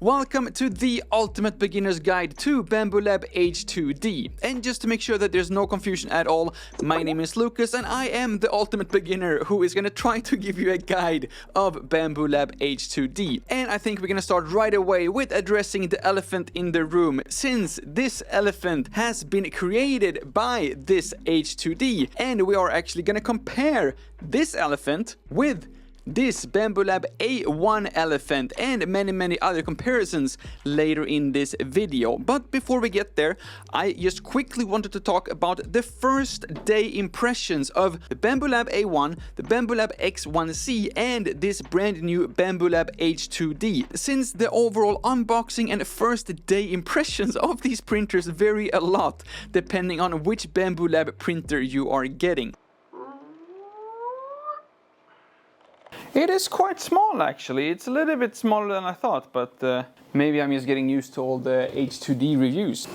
Welcome to the ultimate beginner's guide to Bambu Lab H2D. And just to make sure that there's no confusion at all, my name is Lucas and I am the ultimate beginner who is gonna try to give you a guide of Bambu Lab H2D. And I think we're gonna start right away with addressing the elephant in the room, since this elephant has been created by this H2D. And we are actually gonna compare this elephant with this Bambu Lab A1 elephant and many other comparisons later in this video. But before we get there, I just quickly wanted to talk about the first day impressions of the Bambu Lab A1, the Bambu Lab X1C and this brand new Bambu Lab H2D. Since the overall unboxing and first day impressions of these printers vary a lot depending on which Bambu Lab printer you are getting. It is quite small actually, it's a little bit smaller than I thought, but maybe I'm just getting used to all the H2D reviews.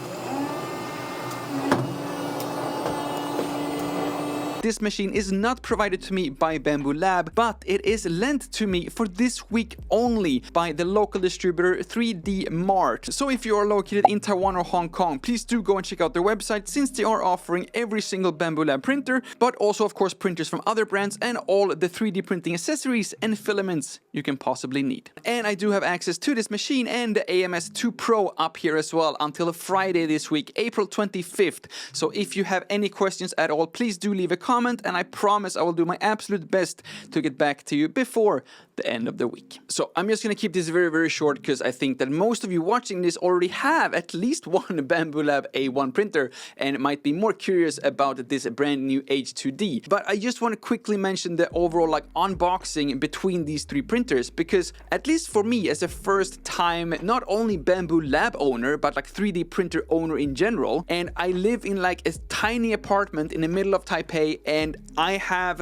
This machine is not provided to me by Bambu Lab, but it is lent to me for this week only by the local distributor 3D Mart. So if you are located in Taiwan or Hong Kong, please do go and check out their website, since they are offering every single Bambu Lab printer, but also of course printers from other brands and all the 3D printing accessories and filaments you can possibly need. And I do have access to this machine and the AMS 2 Pro up here as well until Friday this week, April 25th. So if you have any questions at all, please do leave a comment and I promise I will do my absolute best to get back to you before the end of the week. So I'm just gonna keep this very short because I think that most of you watching this already have at least one Bambu Lab A1 printer and might be more curious about this brand new H2D. But I just want to quickly mention the overall unboxing between these three printers, because at least for me as a first time not only Bambu Lab owner but 3D printer owner in general, and I live in a tiny apartment in the middle of Taipei and I have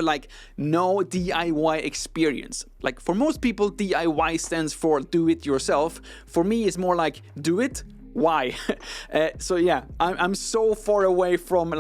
no DIY experience. For most people, DIY stands for do it yourself. For me, it's more like do it. Why? So yeah, I'm so far away from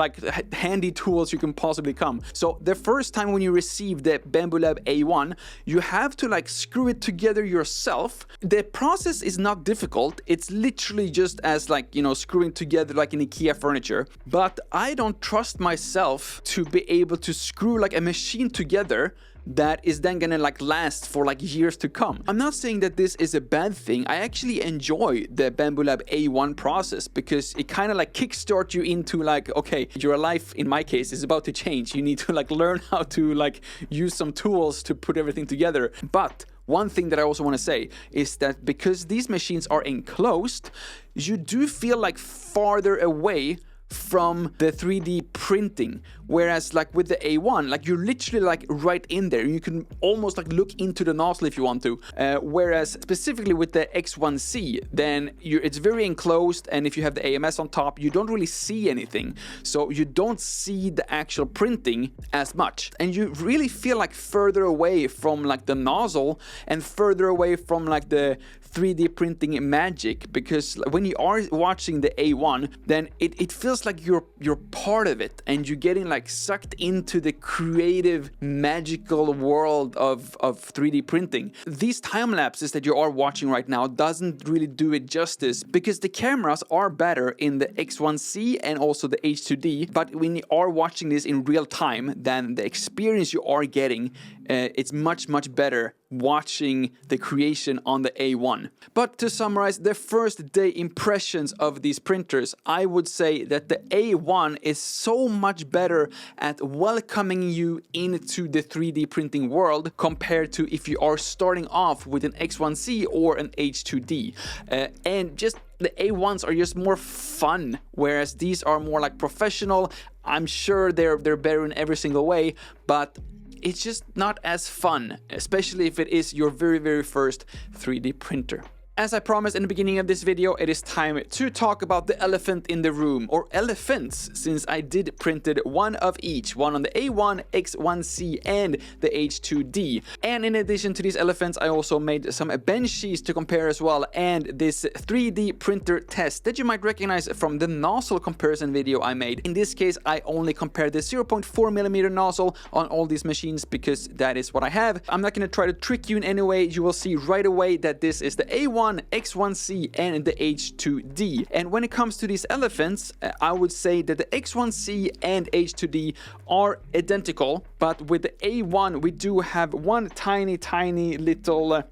handy tools you can possibly come. So the first time when you receive the Bambu Lab A1, you have to screw it together yourself. The process is not difficult. It's literally just as screwing together in IKEA furniture. But I don't trust myself to be able to screw a machine together that is then gonna last for years to come. I'm not saying that this is a bad thing. I actually enjoy the Bambu Lab A1 process because it kind of kickstart you into okay, your life in my case is about to change. You need to learn how to use some tools to put everything together. But one thing that I also want to say is that because these machines are enclosed, you do feel farther away from the 3D printing, whereas with the A1 you're literally right in there. You can almost look into the nozzle if you want to, whereas specifically with the X1C then it's very enclosed, and if you have the AMS on top you don't really see anything, so you don't see the actual printing as much, and you really feel further away from the nozzle and further away from the 3D printing magic, because when you are watching the A1 then it feels you're part of it and you're getting sucked into the creative magical world of 3D printing. These time lapses that you are watching right now doesn't really do it justice, because the cameras are better in the X1C and also the H2D, but when you are watching this in real time, then the experience you are getting it's much better watching the creation on the A1. But to summarize the first day impressions of these printers, I would say that the A1 is so much better at welcoming you into the 3D printing world compared to if you are starting off with an X1C or an H2D. And just the A1s are just more fun, whereas these are more professional. I'm sure they're better in every single way, but it's just not as fun, especially if it is your very first 3D printer. As I promised in the beginning of this video, it is time to talk about the elephant in the room, or elephants, since I did printed one of each, one on the A1, X1C and the H2D. And in addition to these elephants, I also made some Benchies to compare as well, and this 3D printer test that you might recognize from the nozzle comparison video I made. In this case, I only compared the 0.4mm nozzle on all these machines because that is what I have. I'm not going to try to trick you in any way. You will see right away that this is the A1 A1, X1C, and the H2D. And when it comes to these elephants, I would say that the X1C and H2D are identical, but with the A1 we do have one tiny little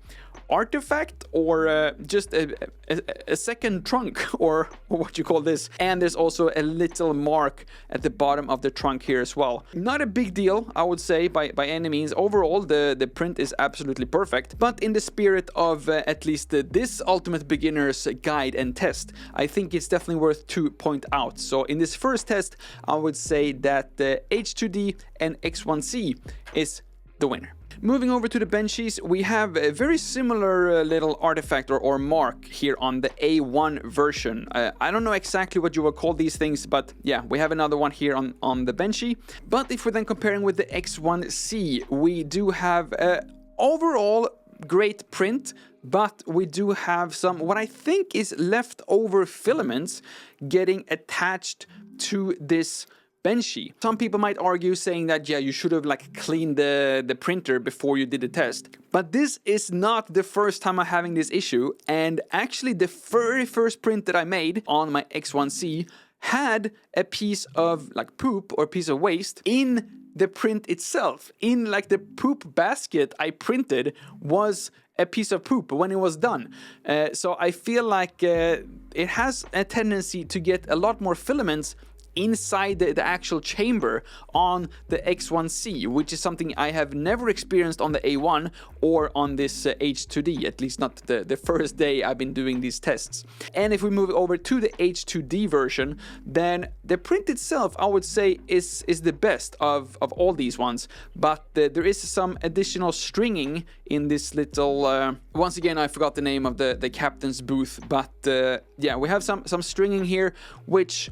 artifact, or just a second trunk, or what you call this. And there's also a little mark at the bottom of the trunk here as well. Not a big deal, I would say, by any means. Overall, the print is absolutely perfect, but in the spirit of at least this ultimate beginner's guide and test, I think it's definitely worth to point out. So in this first test, I would say that the H2D and X1C is the winner. Moving over to the Benchies, we have a very similar little artifact or mark here on the A1 version. I don't know exactly what you would call these things, but yeah, we have another one here on the Benchy. But if we're then comparing with the X1C, we do have overall great print, but we do have some, what I think is leftover filaments getting attached to this Benchy. Some people might argue saying that, yeah, you should have like cleaned the printer before you did the test. But this is not the first time I'm having this issue, and actually the very first print that I made on my X1C had a piece of like poop or piece of waste in the print itself. In like the poop basket I printed was a piece of poop when it was done. So I feel like it has a tendency to get a lot more filaments inside the actual chamber on the X1C, which is something I have never experienced on the A1 or on this H2D, at least not the first day I've been doing these tests. And if we move over to the H2D version, then the print itself, I would say, is the best of all these ones, but there is some additional stringing in this little, once again I forgot the name of the captain's booth, but yeah, we have some stringing here, which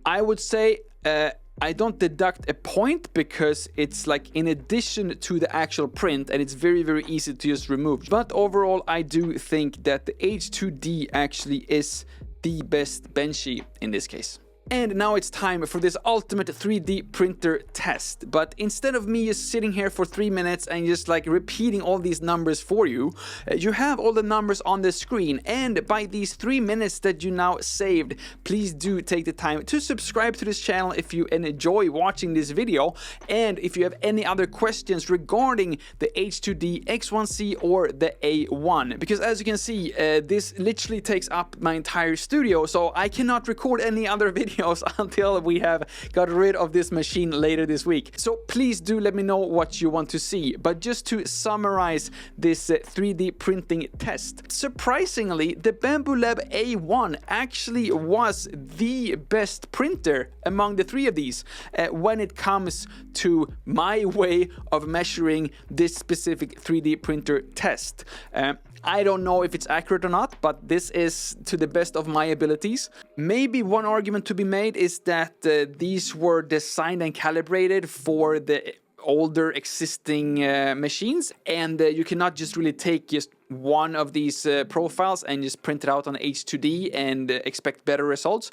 I would say I don't deduct a point because it's like in addition to the actual print, and it's very easy to just remove. But overall, I do think that the H2D actually is the best Benchy in this case. And now it's time for this ultimate 3D printer test. But instead of me just sitting here for 3 minutes and just like repeating all these numbers for you, you have all the numbers on the screen. And by these 3 minutes that you now saved, please do take the time to subscribe to this channel if you enjoy watching this video. And if you have any other questions regarding the H2D, X1C, or the A1. Because as you can see, this literally takes up my entire studio, so I cannot record any other videos until we have got rid of this machine later this week. So please do let me know what you want to see. But just to summarize this 3D printing test, surprisingly, the Bambu Lab A1 actually was the best printer among the three of these when it comes to my way of measuring this specific 3D printer test. I don't know if it's accurate or not, but this is to the best of my abilities. Maybe one argument to be made is that these were designed and calibrated for the older existing machines, and you cannot just really take just one of these profiles and just print it out on H2D and expect better results.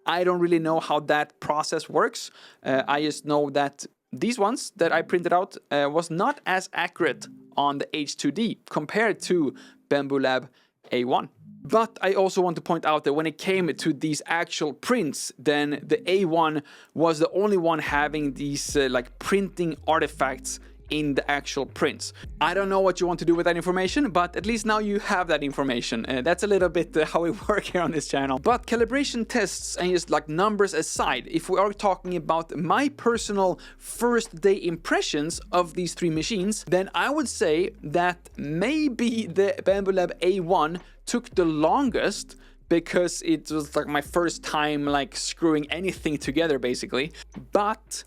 I don't really know how that process works. I just know that these ones that I printed out was not as accurate on the H2D compared to Bambu Lab A1. But I also want to point out that when it came to these actual prints, then the A1 was the only one having these like printing artifacts in the actual prints. I don't know what you want to do with that information, but at least now you have that information. That's a little bit how we work here on this channel. But calibration tests and just like numbers aside, if we are talking about my personal first day impressions of these three machines, then I would say that maybe the Bambu Lab A1 took the longest, because it was like my first time like screwing anything together basically, but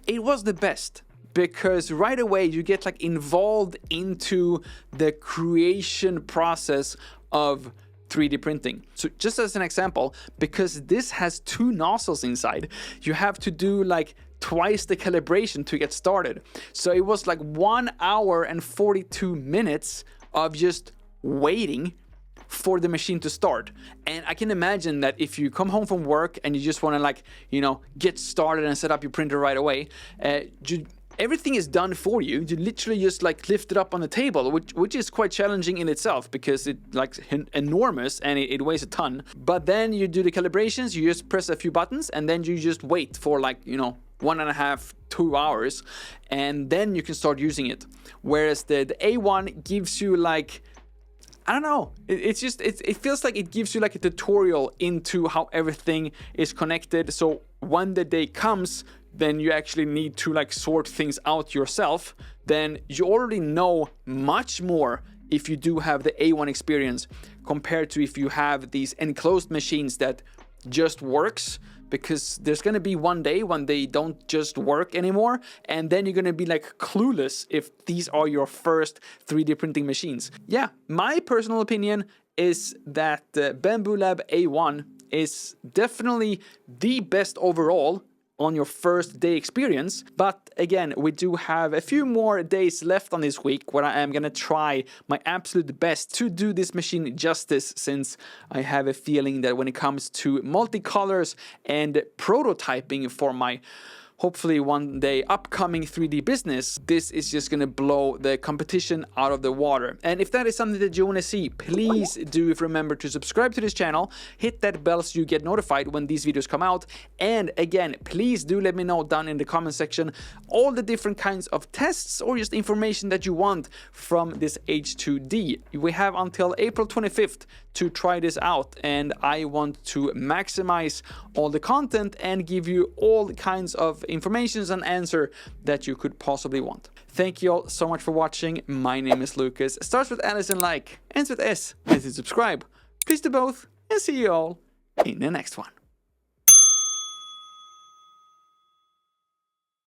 it was the best. Because right away you get like involved into the creation process of 3D printing. So just as an example, because this has two nozzles inside, you have to do like twice the calibration to get started. So it was like 1 hour and 42 minutes of just waiting for the machine to start. And I can imagine that if you come home from work and you just want to like, you know, get started and set up your printer right away, everything is done for you. You literally just like lift it up on the table, which is quite challenging in itself because it's like enormous and it weighs a ton. But then you do the calibrations, you just press a few buttons, and then you just wait for like, you know, 1.5 2 hours, and then you can start using it. Whereas the A1 gives you like, I don't know, it feels like it gives you like a tutorial into how everything is connected. So when the day comes, then you actually need to like sort things out yourself. Then you already know much more if you do have the A1 experience compared to if you have these enclosed machines that just works, because there's going to be one day when they don't just work anymore, and then you're going to be like clueless if these are your first 3D printing machines. Yeah, my personal opinion is that the Bambu Lab A1 is definitely the best overall on your first day experience. But again, we do have a few more days left on this week where I am gonna try my absolute best to do this machine justice, since I have a feeling that when it comes to multicolors and prototyping for my hopefully one day upcoming 3D business, this is just gonna blow the competition out of the water. And if that is something that you want to see, please do remember to subscribe to this channel, hit that bell so you get notified when these videos come out. And again, please do let me know down in the comment section all the different kinds of tests or just information that you want from this H2D. We have until April 25th to try this out, and I want to maximize all the content and give you all kinds of information and answer that you could possibly want. Thank you all so much for watching. My name is Lucas. Starts with Alice and like, ends with S. And to subscribe, please do both, and see you all in the next one.